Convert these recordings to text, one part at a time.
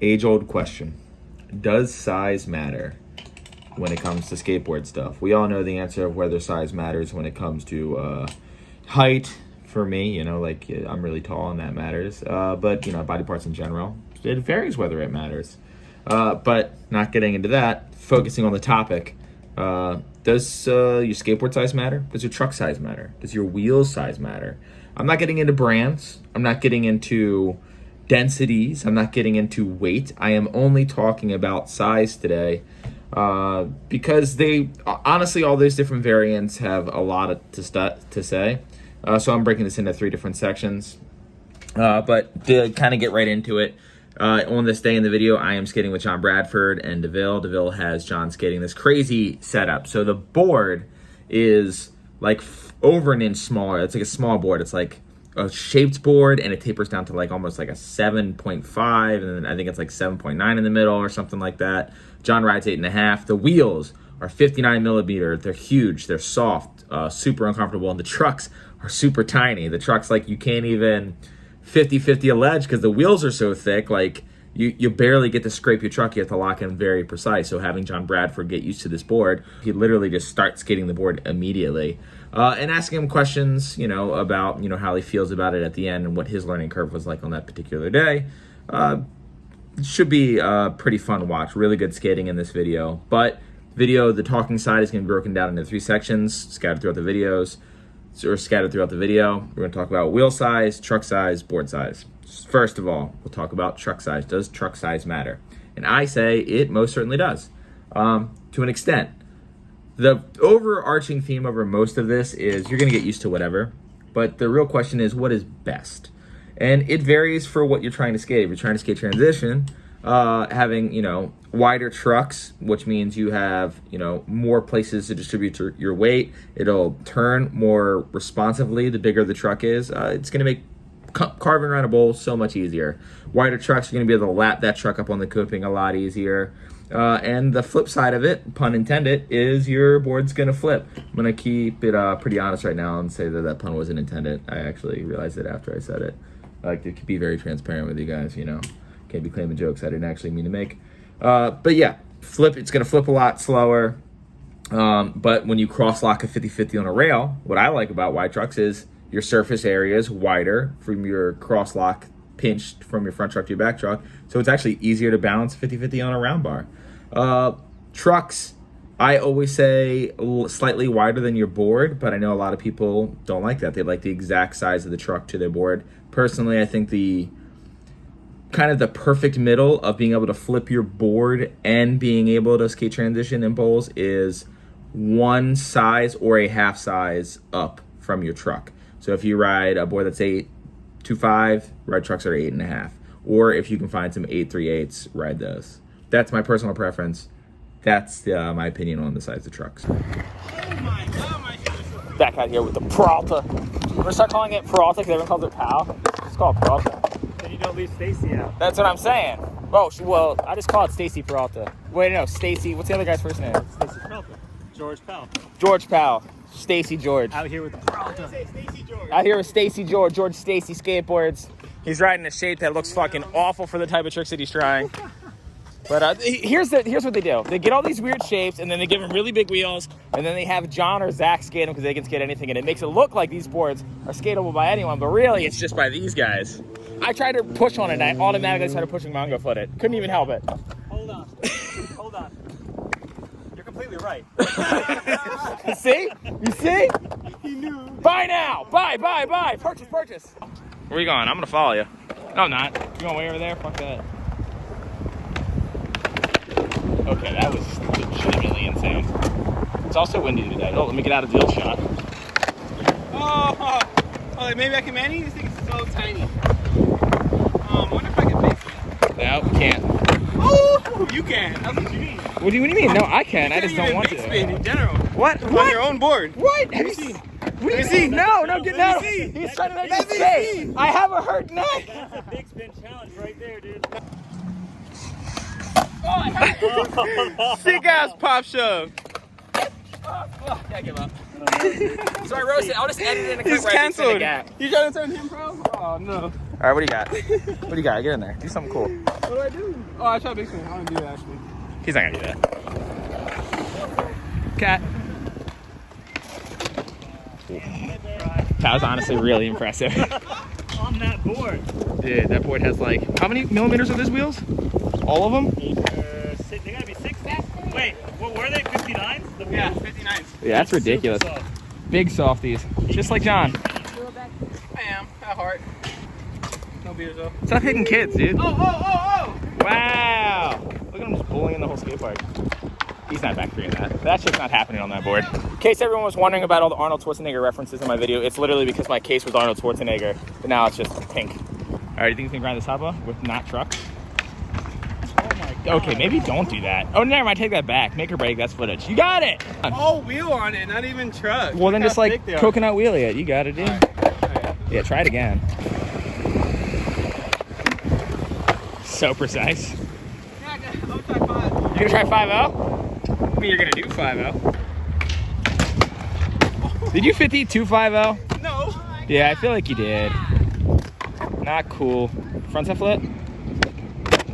Age-old question. Does size matter when it comes to skateboard stuff? We all know the answer of whether size matters when it comes to height. For me, you know, like I'm really tall and that matters. But, you know, body parts in general, it varies whether it matters. But not getting into that, focusing on the topic, does your skateboard size matter? Does your truck size matter? Does your wheel size matter? I'm not getting into brands. I'm not getting into densities. I'm not getting into weight. I am only talking about size today because they, honestly, all those different variants have a lot to say. So I'm breaking this into 3 different sections. But to kind of get right into it, on this day in the video, I am skating with John Bradford and DeVille. DeVille has John skating this crazy setup. So the board is like over an inch smaller. It's like a small board. It's like a shaped board, and it tapers down to like almost like a 7.5, and then I think it's like 7.9 in the middle or something like that. John rides 8.5. The wheels are 59 millimeter. They're huge. They're soft, super uncomfortable, and the trucks are super tiny. The truck's like you can't even 50-50 a ledge because the wheels are so thick. Like you barely get to scrape your truck. You have to lock in very precise. So having John Bradford get used to this board, he literally just starts skating the board immediately. And asking him questions, you know, about, you know, how he feels about it at the end and what his learning curve was like on that particular day. It should be a pretty fun watch. Really good skating in this video. But the talking side is going to be broken down into 3 sections, scattered throughout the video. We're going to talk about wheel size, truck size, board size. First of all, we'll talk about truck size. Does truck size matter? And I say it most certainly does, to an extent. The overarching theme over most of this is you're going to get used to whatever, but the real question is what is best? And it varies for what you're trying to skate. If you're trying to skate transition, having, you know, wider trucks, which means you have, you know, more places to distribute your weight. It'll turn more responsively the bigger the truck is. It's going to make carving around a bowl so much easier. Wider trucks, you're going to be able to lap that truck up on the coping a lot easier. And the flip side of it, pun intended, is your board's going to flip. I'm going to keep it pretty honest right now and say that pun wasn't intended. I actually realized it after I said it. I like to be very transparent with you guys, you know. Can't be claiming jokes I didn't actually mean to make. But yeah, it's going to flip a lot slower. But when you cross lock a 50-50 on a rail, what I like about wide trucks is your surface area is wider from your cross lock pinched from your front truck to your back truck. So it's actually easier to balance 50-50 on a round bar. Trucks, I always say slightly wider than your board, but I know a lot of people don't like that. They like the exact size of the truck to their board. Personally, I think the kind of the perfect middle of being able to flip your board and being able to skate transition in bowls is one size or a half size up from your truck. So if you ride a board that's 8.25, ride trucks are 8.5. Or if you can find some 8.3/8s, ride those. That's my personal preference. That's my opinion on the size of trucks. Oh my God, my shoes. Back out here with the Peralta. We're gonna start calling it Peralta because everyone calls it Pal. It's called Peralta. Then you don't leave Stacy out. That's what I'm saying. Oh, well, I just call it Stacy Peralta. Wait, no, Stacy. What's the other guy's first name? Stacy Peralta. George Pell. George Powell. Stacy George. Out here with the Peralta. Out here with Stacy George. George Stacy skateboards. He's riding a shape that looks fucking awful for the type of tricks that he's trying. But here's what they do. They get all these weird shapes, and then they give them really big wheels, and then they have John or Zach skate them because they can skate anything, and it makes it look like these boards are skatable by anyone, but really it's just by these guys. I tried to push on it, and I automatically started pushing Mongo foot it. Couldn't even help it. Hold on. Hold on. You're completely right. See? You see? He knew. Buy now! Buy! Purchase! Where you going? I'm gonna follow you. No, I'm not. You going way over there? Fuck that. Okay, that was legitimately insane. It's also windy today. Oh, let me get out of the field shot. Oh, maybe I can manage? This thing is so tiny. I wonder if I can fix it. No, we can't. Oh, you can. That's what you mean. What do you mean? No, I can. I just don't want to. Spin in general. What? On your own board. What? Let me see. What do you mean? No. Let me see. He's trying to make me Let me stay. see. I have a hurt neck. That's a big spin challenge right there, dude. Sick ass pop shove. I give up. So I roasted. I'll just edit it in a clip He's where I just canceled. gap. You trying to turn him pro? Oh no. All right, what do you got? What do you got? Get in there. Do something cool. What do I do? Oh, I shot big spin. I want to do that actually. He's not gonna do that. Cat. That was honestly really impressive. On that board. Dude, that board has like, how many millimeters are those wheels? All of them? They gotta be 60. Wait, what were they? 59s? Yeah, 59s. Yeah, that's ridiculous. Super soft. Big softies, just like John. I am, at heart. No beers though. Stop hitting kids, dude. Oh! Wow. Look at him just bullying the whole skate park. He's not factoring that. That shit's not happening on that board. In case everyone was wondering about all the Arnold Schwarzenegger references in my video, it's literally because my case was Arnold Schwarzenegger, but now it's just pink. All right, you think you can grind this hopper with not trucks? Oh my god. Okay, maybe don't do that. Oh, never mind, take that back. Make or break, that's footage. You got it! All wheel on it, not even truck. Well, then Look just how like thick they are. coconut wheelie it. You got it, dude. All right. Yeah, try it again. So precise. Yeah, I'll try 5. You're gonna try 5-0? I mean, you're gonna do 5-0. Did you 52-5-0? No. Yeah, I feel like you did. Not cool. Front side flip?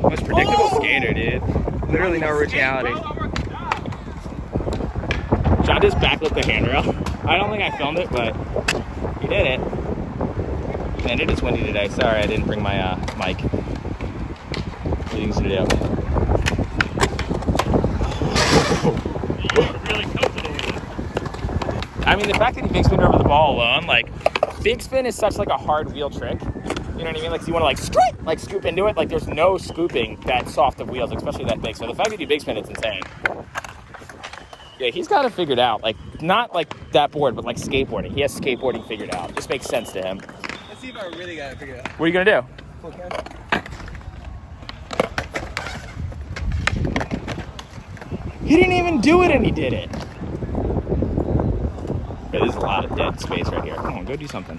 Most predictable skater, dude. Literally no originality. John just backflipped the handrail. I don't think I filmed it, but he did it. And it is windy today. Sorry, I didn't bring my mic. What do you think to do? Really comfortable with it. I mean, the fact that he big spin over the ball alone, like, big spin is such like a hard wheel trick. You know what I mean? Like, so you want to like scoop into it. Like, there's no scooping that soft of wheels, especially that big. So the fact that you big spin, it's insane. Yeah, he's got it figured out. Like, not like that board, but like skateboarding. He has skateboarding figured out. This makes sense to him. Let's see if I really got it figured out. What are you gonna do? Full cam. He didn't even do it, and he did it. Yeah, there's a lot of dead space right here. Come on, go do something.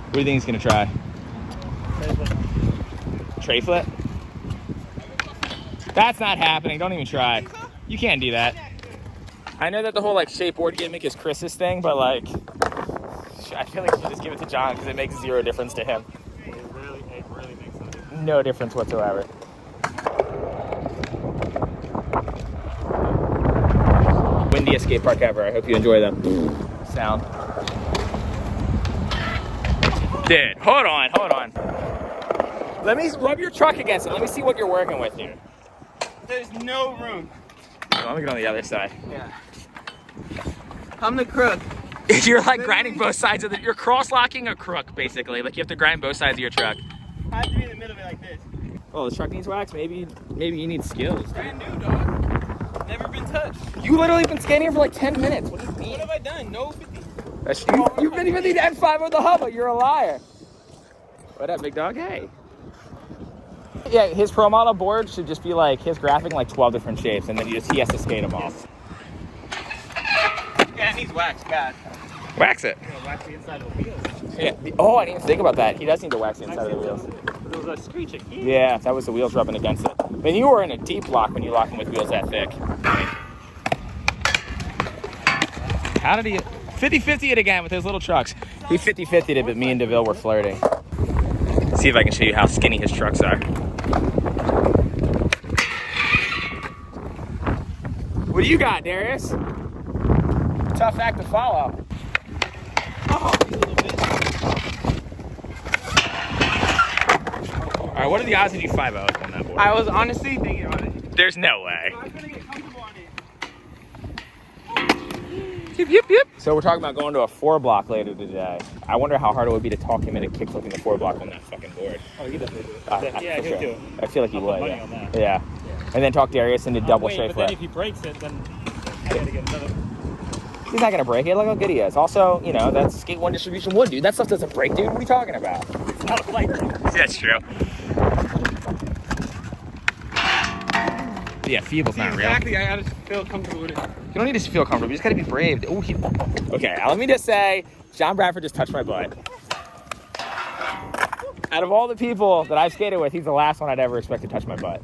What do you think he's gonna try? Tray flip? That's not happening. Don't even try. You can't do that. I know that the whole like skateboard gimmick is Chris's thing, but like, I feel like you should just give it to John because it makes zero difference to him. It really makes no difference. No difference whatsoever. Windiest skate park ever. I hope you enjoy the sound. Dude, hold on. Let me rub your truck against it. Let me see what you're working with here. There's no room. Let me get on the other side. Yeah. I'm the crook. You're like grinding both sides of you're cross-locking a crook, basically. Like you have to grind both sides of your truck. I have to be in the middle of it like this. Oh, this truck needs wax? Maybe you need skills. Brand new, dog. Never been touched. You literally been skating here for like 10 minutes. What do you mean? What have I done? No 50. You've been even the N5 with the hubba. You're a liar. What up, big dog? Hey. Yeah, his pro model board should just be like his graphic in like 12 different shapes, and then he has to skate them all. Yeah, it needs wax bad. Wax it. Wax the inside of the wheels. Yeah. Oh, I didn't even think about that. He does need to wax the inside of the wheels. There was a screeching. Yeah, that was the wheels rubbing against it. I mean, you were in a deep lock when you lock them with wheels that thick. How did he 50-50 it again with his little trucks? He 50-50'd it, but me and DeVille were flirting. See if I can show you how skinny his trucks are. What do you got, Darius? Tough act to follow. Oh, you little bitch. All right, what are the odds that you 5-0 on that board? I was honestly thinking about it. There's no way. I'm gonna get comfortable on it. Yep. So we're talking about going to a 4-block later today. I wonder how hard it would be to talk him into kickflipping the 4-block on that fucking board. Oh, he definitely do it. Yeah, he'll do it. I feel like he I'll would. put money Yeah. on that. Yeah. And then talk Darius into double Wait, straight but then flip. if he breaks it, then I gotta get another. He's not gonna break it. Look how good he is. Also, you know, that's Skate 1 distribution wood, dude. That stuff doesn't break, dude. What are you talking about? It's not a flight. That's true. Yeah, feeble's not real. Exactly, I gotta feel comfortable with it. You don't need to feel comfortable. You just gotta be brave. Ooh, okay, let me just say, John Bradford just touched my butt. Out of all the people that I've skated with, he's the last one I'd ever expect to touch my butt.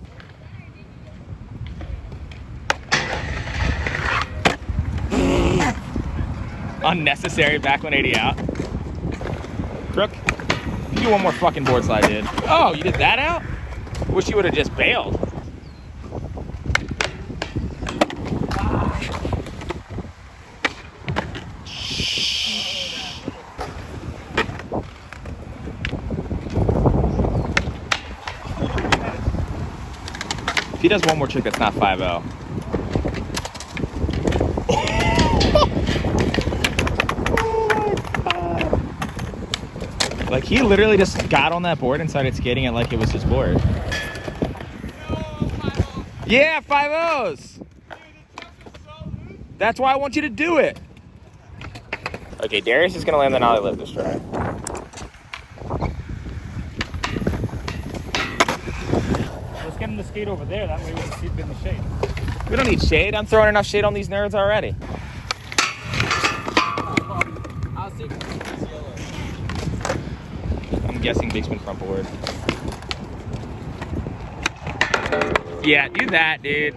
Unnecessary back 180 out. Crook, you do one more fucking board slide, dude. Oh, you did that out? Wish you would have just bailed. If he does one more trick that's not 5-0. Like, he literally just got on that board and started skating it like it was his board. Yeah, 5-0s. That's why I want you to do it. Okay, Darius is gonna land the nollie lift this try. Let's get him to skate over there. That way we can see him in the shade. We don't need shade. I'm throwing enough shade on these nerds already. I'm guessing big spin front board. Yeah, do that, dude.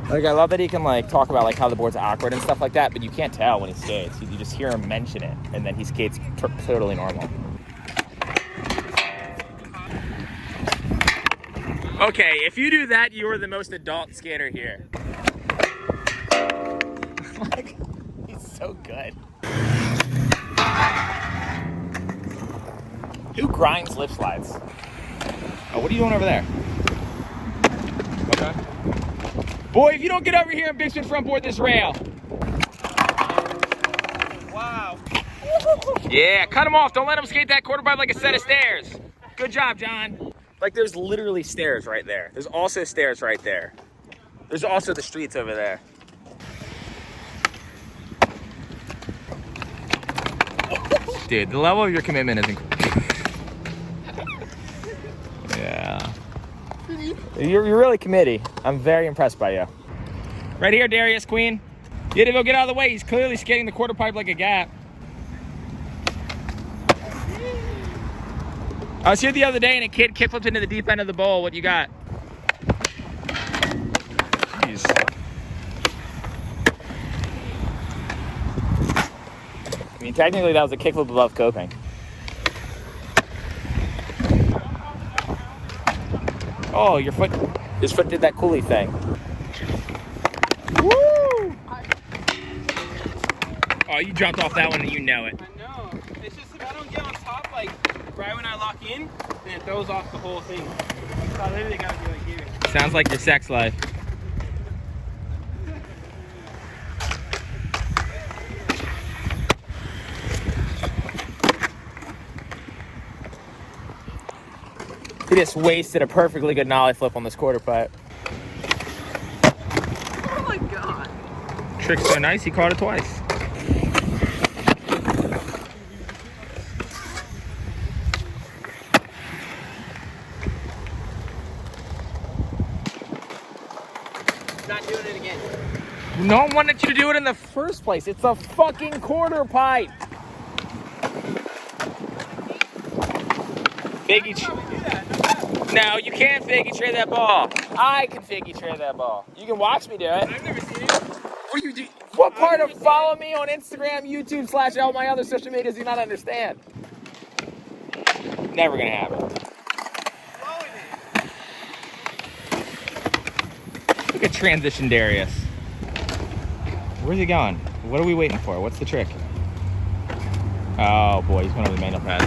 Like, I love that he can, like, talk about, like, how the board's awkward and stuff like that, but you can't tell when he skates. You just hear him mention it, and then he skates totally normal. Okay, if you do that, you are the most adult skater here. Like, he's so good. Who grinds lip slides? Oh, what are you doing over there? Okay. Boy, if you don't get over here and big spin front board this rail. Wow. Yeah, cut him off. Don't let him skate that quarter pipe like a set of stairs. Good job, John. Like, there's literally stairs right there. There's also stairs right there. There's also the streets over there. Dude, the level of your commitment is incredible. Yeah. You're really committed. I'm very impressed by you. Right here, Darius Queen. You had to go get out of the way. He's clearly skating the quarter pipe like a gap. I was here the other day and a kid kickflipped into the deep end of the bowl. What you got? Jeez. I mean, technically that was a kickflip above coping. Oh, his foot did that coolie thing. Woo! Oh, you jumped off that one and you know it. I know. It's just if I don't get on top, like, right when I lock in, then it throws off the whole thing. So I literally gotta be like here. Sounds like your sex life. He just wasted a perfectly good nollie flip on this quarter pipe. Oh my god. Trick's so nice, he caught it twice. Not doing it again. No one wanted you to do it in the first place. It's a fucking quarter pipe. Figgy. No, you can't figgy tray that ball. I can figgy tray that ball. You can watch me do it. I've never seen it. What do you do? What part of follow me on Instagram, YouTube, / all my other social medias do you not understand? Never gonna happen. Look at transition Darius. Where's he going? What are we waiting for? What's the trick? Oh boy, he's going over the manual pad.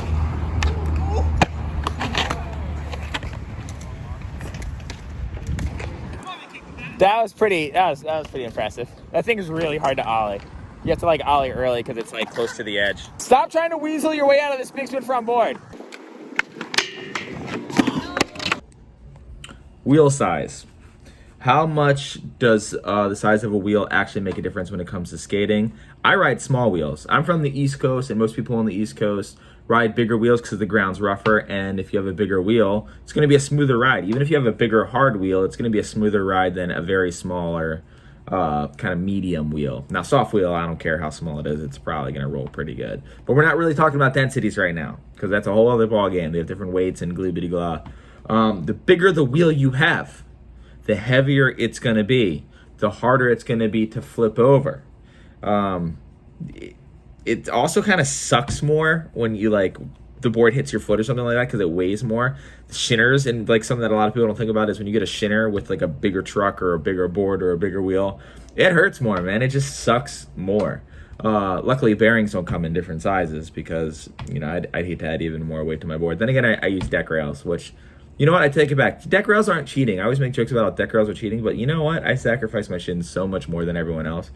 That was pretty impressive. That thing is really hard to ollie. You have to like ollie early because it's like close to the edge. Stop trying to weasel your way out of this big spin front board. Wheel size. How much does the size of a wheel actually make a difference when it comes to skating? I ride small wheels. I'm from the East Coast, and most people on the East Coast ride bigger wheels because the ground's rougher, and if you have a bigger wheel, it's going to be a smoother ride. Even if you have a bigger hard wheel, it's going to be a smoother ride than a very smaller kind of medium wheel. Now, soft wheel, I don't care how small it is, it's probably going to roll pretty good. But we're not really talking about densities right now because that's a whole other ball game. They have different weights and glue-bitty-glah. The bigger the wheel you have, the heavier it's going to be. the harder it's going to be to flip over. It also kind of sucks more when you like the board hits your foot or something like that because it weighs more. The shinners, and like something that a lot of people don't think about, is when you get a shinner with like a bigger truck or a bigger board or a bigger wheel, it hurts more, man. It just sucks more. Luckily, bearings don't come in different sizes because, you know, I'd hate to add even more weight to my board. Then again, I use deck rails, which, you know what, I take it back. Deck rails aren't cheating. I always make jokes about how deck rails are cheating, but you know what? I sacrifice my shins so much more than everyone else.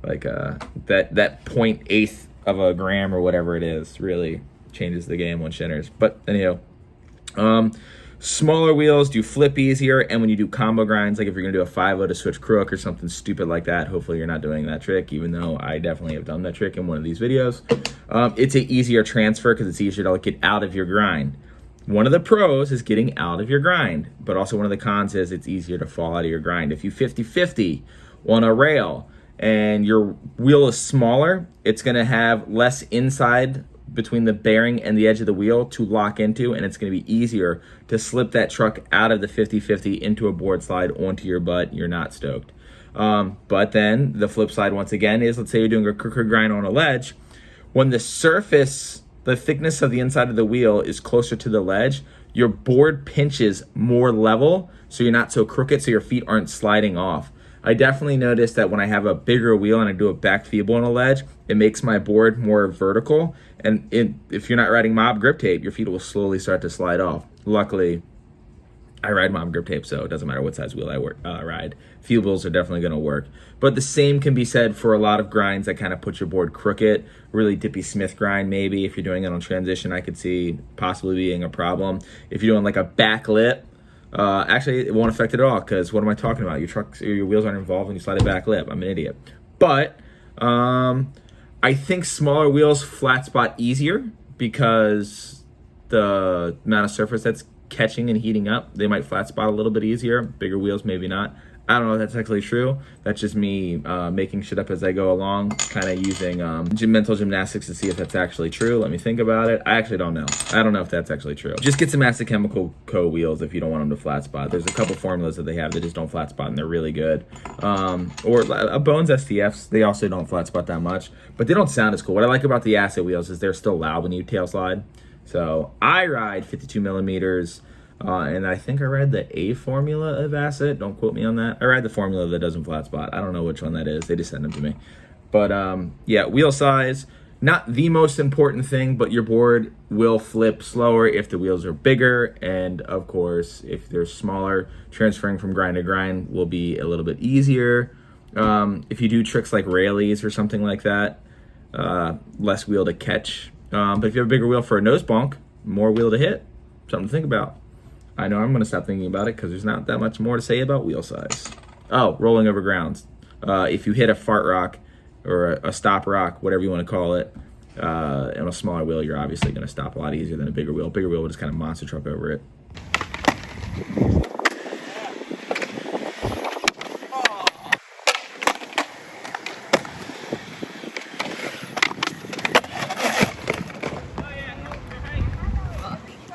Like that 0.8 of a gram or whatever it is really changes the game on shinners. But anyhow, smaller wheels do flip easier, and when you do combo grinds, like if you're gonna do a 5-0 to switch crook or something stupid like that, hopefully you're not doing that trick, even though I definitely have done that trick in one of these videos. It's an easier transfer because it's easier to get out of your grind. One of the pros is getting out of your grind, but also one of the cons is it's easier to fall out of your grind. If you 50-50 on a rail and your wheel is smaller, it's gonna have less inside between the bearing and the edge of the wheel to lock into, and it's going to be easier to slip that truck out of the 50-50 into a board slide onto your butt. You're not stoked. But then the flip side once again is, let's say you're doing a crooked grind on a ledge. When the surface, the thickness of the inside of the wheel is closer to the ledge, your board pinches more level so you're not so crooked, so your feet aren't sliding off. I definitely noticed that when I have a bigger wheel and I do a back feeble on a ledge, it makes my board more vertical. And if you're not riding mob grip tape, your feet will slowly start to slide off. Luckily, I ride mob grip tape, so it doesn't matter what size wheel I ride. Feebles are definitely going to work. But the same can be said for a lot of grinds that kind of put your board crooked. Really dippy Smith grind, maybe. If you're doing it on transition, I could see possibly being a problem. If you're doing like a back lip, actually, it won't affect it at all, because what am I talking about? Your wheels aren't involved when you slide a back lip. I'm an idiot. But I think smaller wheels flat spot easier because the amount of surface that's catching and heating up, they might flat spot a little bit easier. Bigger wheels, maybe not. I don't know if that's actually true. That's just me making shit up as I go along, kind of using mental gymnastics to see if that's actually true. Let me think about it. I actually don't know. I don't know if that's actually true. Just get some Acid Chemical Co. wheels if you don't want them to flat spot. There's a couple formulas that they have that just don't flat spot, and they're really good. Or Bones STFs, they also don't flat spot that much, but they don't sound as cool. What I like about the Acid wheels is they're still loud when you tail slide. So I ride 52 millimeters. And I think I read the A formula of Acid. Don't quote me on that. I ride the formula that doesn't flat spot. I don't know which one that is. They just send them to me. But yeah, wheel size, not the most important thing, but your board will flip slower if the wheels are bigger. And of course, if they're smaller, transferring from grind to grind will be a little bit easier. If you do tricks like railies or something like that, less wheel to catch. But if you have a bigger wheel for a nose bonk, more wheel to hit. Something to think about. I know I'm going to stop thinking about it because there's not that much more to say about wheel size. Oh, rolling over grounds. If you hit a fart rock or a stop rock, whatever you want to call it, on a smaller wheel, you're obviously going to stop a lot easier than a bigger wheel. Bigger wheel will just kind of monster truck over it.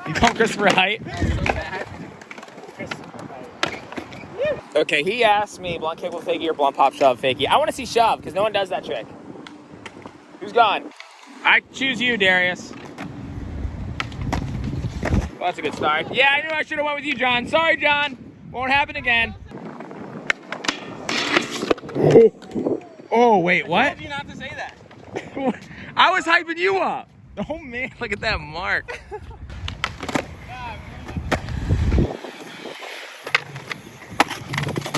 You call Christopher Height? Okay, he asked me blunt kick with fakie or blunt pop shove fakie. I want to see shove because no one does that trick. Who's gone? I choose you, Darius. Well, that's a good start. Yeah, I knew I should have went with you, John. Sorry, John. Won't happen again. Oh, wait, what? I told you not to say that. I was hyping you up. Oh, man, look at that mark.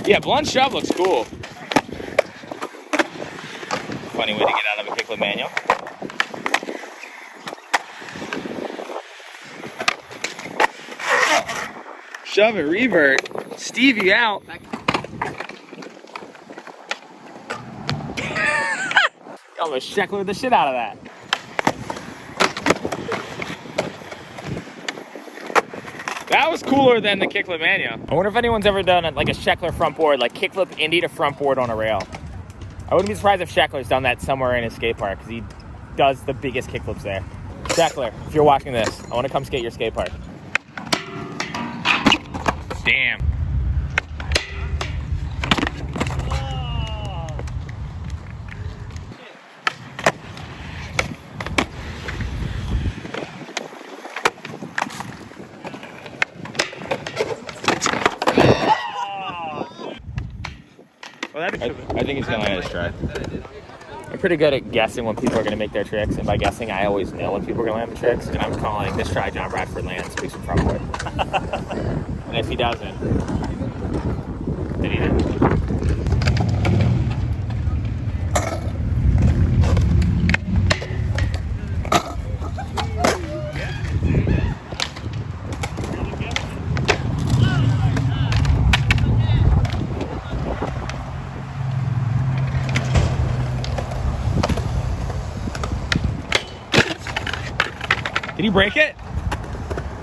Yeah, blunt shove looks cool. Funny way to get out of a kickflip manual. Shove it, revert. Stevie out. Almost shecklered the shit out of that. That was cooler than the kickflip manual. I wonder if anyone's ever done like a Sheckler front board, like kickflip Indy to front board on a rail. I wouldn't be surprised if Sheckler's done that somewhere in his skate park because he does the biggest kickflips there. Sheckler, if you're watching this, I want to come skate your skate park. Damn. Well, that'd be stupid. I think he's gonna land his try. I'm pretty good at guessing when people are gonna make their tricks, and by guessing, I always know when people are gonna land the tricks. And I'm calling this try John Bradford lands speaks from front board. And if he doesn't, then he didn't. Did he break it?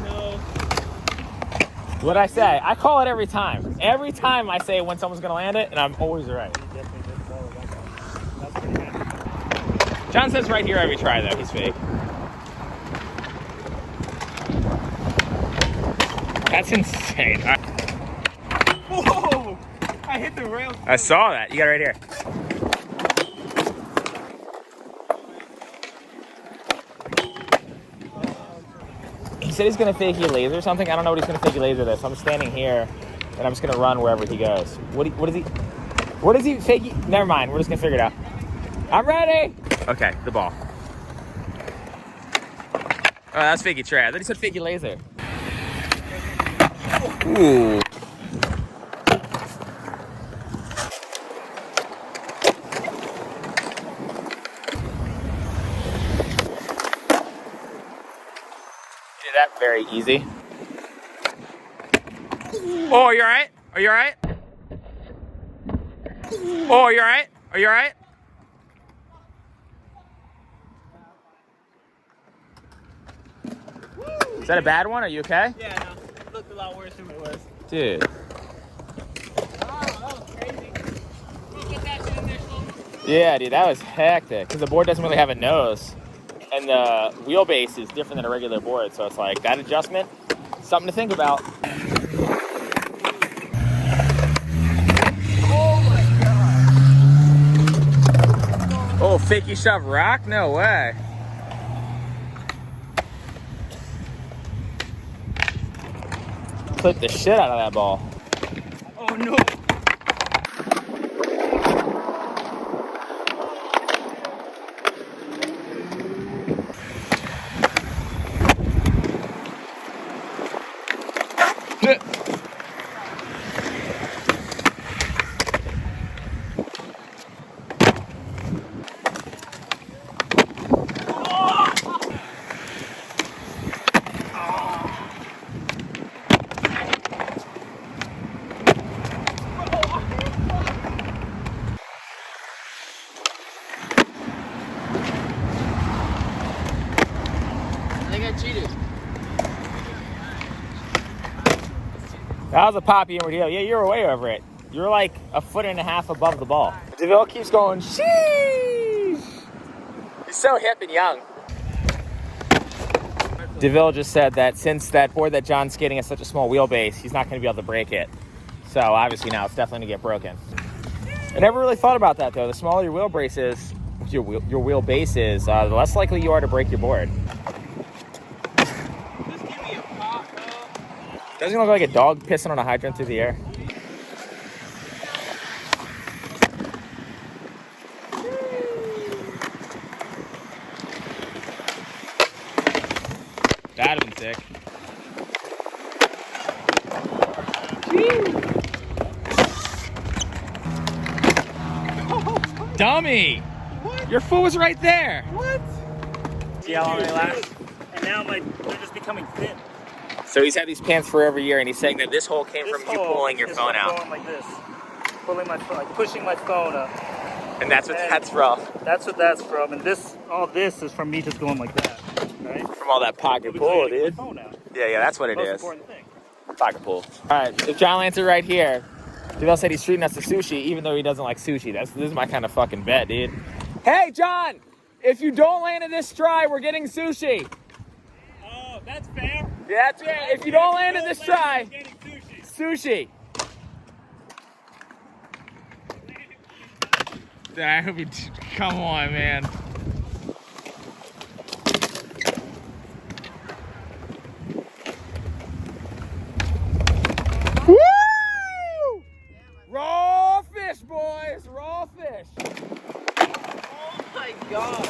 No. What'd I say? I call it every time. Every time I say when someone's gonna land it, and I'm always right. He definitely did follow that one. That's pretty good. John says right here every try though, he's fake. That's insane. Whoa! I hit the rail. I saw that. You got it right here. He said he's gonna fakey laser or something. I don't know what he's gonna fakey laser this. I'm standing here, and I'm just gonna run wherever he goes. What is he fakey? Never mind. We're just gonna figure it out. I'm ready. Okay, the ball. Oh, that's fakey tray. I thought he said fakey laser. Ooh. That very easy. Oh, you all right? Are you all right? Oh, are you all right? Are you all right? Is that a bad one? Are you okay? Yeah, no. It looked a lot worse than it was. Dude. Oh, that was crazy. We'll get that shit in there slowly. Yeah, dude, that was hectic. Because the board doesn't really have a nose. And the wheelbase is different than a regular board. So it's like that adjustment, something to think about. Oh, fakey shove rock? No way. Clip the shit out of that ball. Oh no. That was a poppy inward heel. Yeah, you were way over it. You were like a foot and a half above the ball. DeVille keeps going, sheesh. He's so hip and young. DeVille just said that since that board that John's skating has such a small wheelbase, he's not going to be able to break it. So obviously now it's definitely going to get broken. I never really thought about that though. The smaller your wheelbase is, your wheelbase is, the less likely you are to break your board. Just give me a pop, bro. Doesn't it look like a dog pissing on a hydrant through the air? That'd have been sick. Dummy! What? Your foot was right there. What? See how long they last? And now they're just becoming thin. So he's had these pants for every year, and he's saying that this hole came This from you hole pulling your is phone from out. Going like this, pulling my phone, like pushing my phone up. And that's what And that's from. That's what that's from, and all this is from me just going like that, right? From all that pocket Because I pull, gotta get dude. my phone out. Yeah, that's what it Most is. important thing. Pocket pull. All right, if John lands it right here, Deville said he's treating us to sushi, even though he doesn't like sushi. This is my kind of fucking bet, dude. Hey, John! If you don't land in this try, we're getting sushi. Oh, that's fair. Yeah, that's it. If you don't land in this try, Getting sushi. sushi. I hope you. Come on, man. Woo! Raw fish, boys. fish. Oh my god.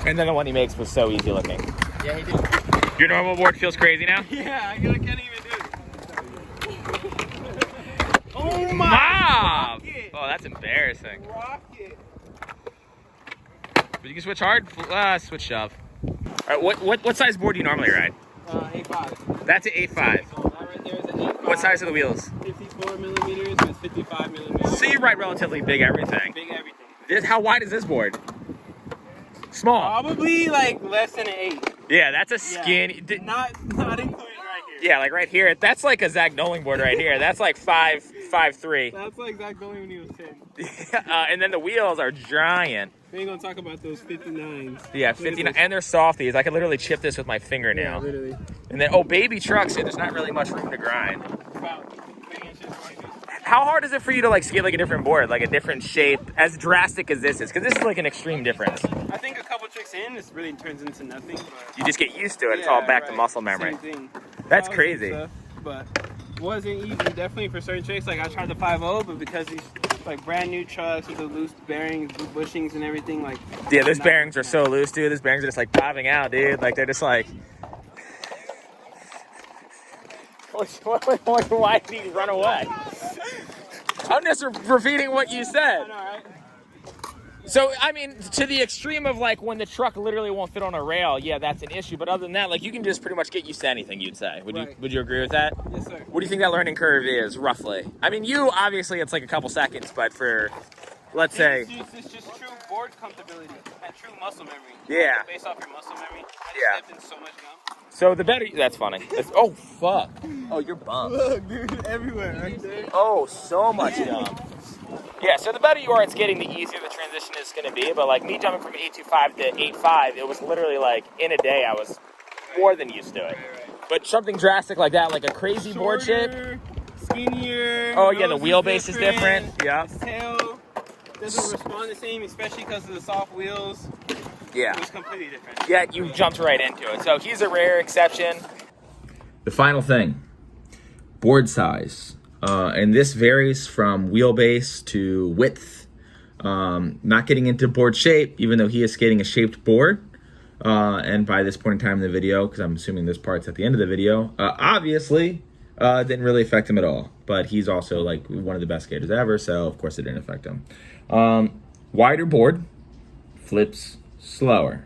And then the one he makes was so easy looking. Yeah, he did. Your normal board feels crazy now? Yeah, I can't even do it. Oh my Mob! rocket. Oh, that's embarrassing. Rocket. But you can switch hard, switch shove. All right, what size board do you normally ride? 8.5. That's an 8.5. So that right there is an 8.5. What size are the wheels? 54 millimeters with 55 millimeters. So you ride relatively big everything. Big everything. How wide is this board? Small. Probably like less than an 8. Yeah, that's a skinny. Yeah. Not including right here. Yeah, like right here. That's like a Zach Noling board right here. That's like 5'3". That's like Zach going when he was 10. And then the wheels are giant. We ain't gonna talk about those 59s. Yeah, 59, and they're softies. I could literally chip this with my fingernail. Yeah, literally. And then, baby trucks, so there's not really much room to grind. About 3 inches, 4 inches. How hard is it for you to like skate like a different board, like a different shape, as drastic as this is? Because this is like an extreme difference. I think a couple tricks in, this really turns into nothing. But You just get used to it. It's all back to muscle memory. Same thing. That's All crazy. Stuff, but wasn't easy, definitely for certain tricks. Like I tried the 5.0, but because these like brand new trucks with the loose bearings, bushings, and everything, like Yeah, those bearings are so loose, dude. Those bearings are just like popping out, dude. Like they're just like. Why did he run away? I'm just repeating what you said. I know, right? So, I mean, to the extreme of like when the truck literally won't fit on a rail, yeah, that's an issue. But other than that, like you can just pretty much get used to anything, you'd say. Would you agree with that? Yes, sir. What do you think that learning curve is, roughly? I mean, you, obviously, it's like a couple seconds, but for, let's say... It's just true board comfortability and true muscle memory. Yeah. Based off your muscle memory, I Yeah. stepped in so much gum. So the better... That's funny. Oh, fuck. Oh, you're bummed. Look, dude, everywhere, right there. Oh, so much gum. Yeah, so the better you are at skating, the easier the transition is going to be. But like me jumping from 8.25 to 8.5, it was literally like in a day I was more than used to it. Right. But something drastic like that, like a crazy board shape. Shorter, skinnier. Oh yeah, the nose wheelbase is different. Yeah. Its tail doesn't respond the same, especially because of the soft wheels. Yeah. It was completely different. Yeah, you jumped right into it. So he's a rare exception. The final thing, board size. And this varies from wheelbase to width. Not getting into board shape, even though he is skating a shaped board. And by this point in time in the video, because I'm assuming this part's at the end of the video, obviously didn't really affect him at all. But he's also like one of the best skaters ever, so of course it didn't affect him. Wider board, flips slower.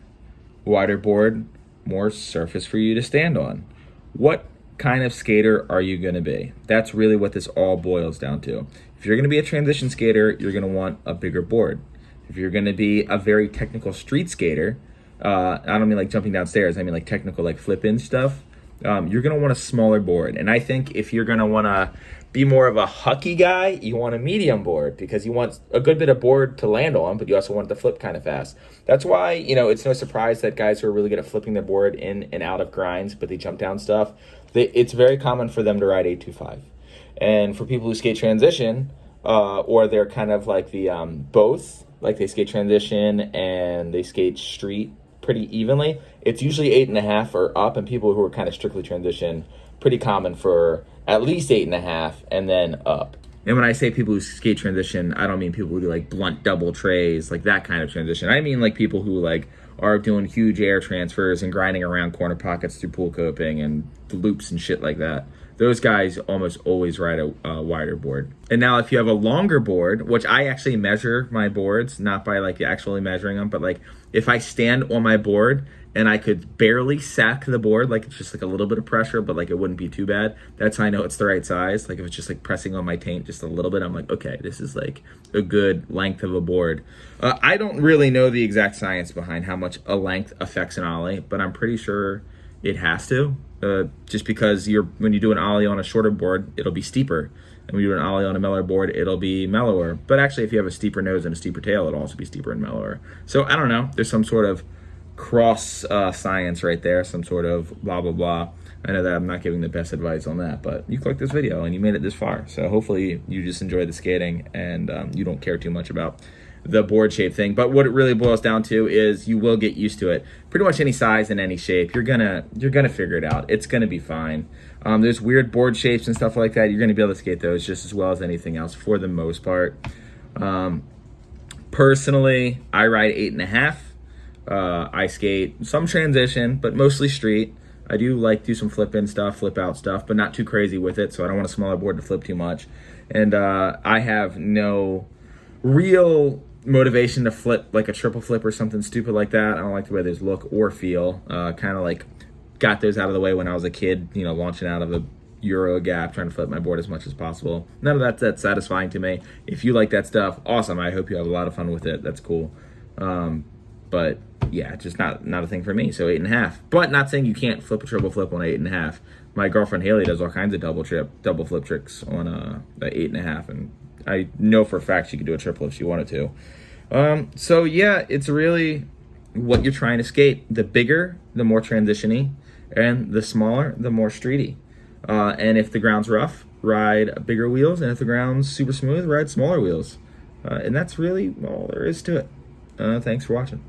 Wider board, more surface for you to stand on. What kind of skater are you going to be? That's really what this all boils down to. If you're going to be a transition skater, you're going to want a bigger board. If you're going to be a very technical street skater, I don't mean like jumping downstairs, I mean like technical like flip-in stuff, you're going to want a smaller board. And I think if you're going to want to be more of a hucky guy, you want a medium board because you want a good bit of board to land on, but you also want it to flip kind of fast. That's why, it's no surprise that guys who are really good at flipping their board in and out of grinds, but they jump down stuff, it's very common for them to ride 8.25. And for people who skate transition, or they're kind of like the both, like they skate transition and they skate street pretty evenly, it's usually 8.5 or up, and people who are kind of strictly transition, pretty common for at least 8.5 and then up. And when I say people who skate transition, I don't mean people who do like blunt double trays, like that kind of transition. I mean like people who like are doing huge air transfers and grinding around corner pockets through pool coping and loops and shit like that. Those guys almost always ride a wider board. And now if you have a longer board, which I actually measure my boards, not by like actually measuring them, but like if I stand on my board and I could barely sack the board, like it's just like a little bit of pressure, but like it wouldn't be too bad, that's how I know it's the right size. Like if it's just like pressing on my taint just a little bit, I'm like, okay, this is like a good length of a board. I don't really know the exact science behind how much a length affects an ollie, but I'm pretty sure it has to. Just because when you do an ollie on a shorter board, it'll be steeper. And when you do an ollie on a mellower board, it'll be mellower. But actually, if you have a steeper nose and a steeper tail, it'll also be steeper and mellower. So I don't know. There's some sort of cross science right there, some sort of blah, blah, blah. I know that I'm not giving the best advice on that, but you clicked this video and you made it this far. So hopefully you just enjoy the skating and you don't care too much about the board shape thing. But what it really boils down to is you will get used to it. Pretty much any size and any shape, you're gonna figure it out. It's gonna be fine. There's weird board shapes and stuff like that. You're gonna be able to skate those just as well as anything else for the most part. Personally, I ride 8.5. I skate some transition, but mostly street. I do like do some flip in stuff, flip out stuff, but not too crazy with it. So I don't want a smaller board to flip too much. And I have no real motivation to flip like a triple flip or something stupid like that. I don't like the way those look or feel. Kind of like got those out of the way when I was a kid, you know, launching out of a Euro gap, trying to flip my board as much as possible. None of that's that satisfying to me. If you like that stuff, awesome. I hope you have a lot of fun with it. That's cool. But yeah, just not a thing for me. So 8.5. But not saying you can't flip a triple flip on 8.5. My girlfriend Haley does all kinds of double flip tricks on the 8.5, and I know for a fact she could do a triple if she wanted to. So yeah, it's really what you're trying to skate. The bigger, the more transition-y, and the smaller, the more streety. And if the ground's rough, ride bigger wheels, and if the ground's super smooth, ride smaller wheels. And that's really all there is to it. Thanks for watching.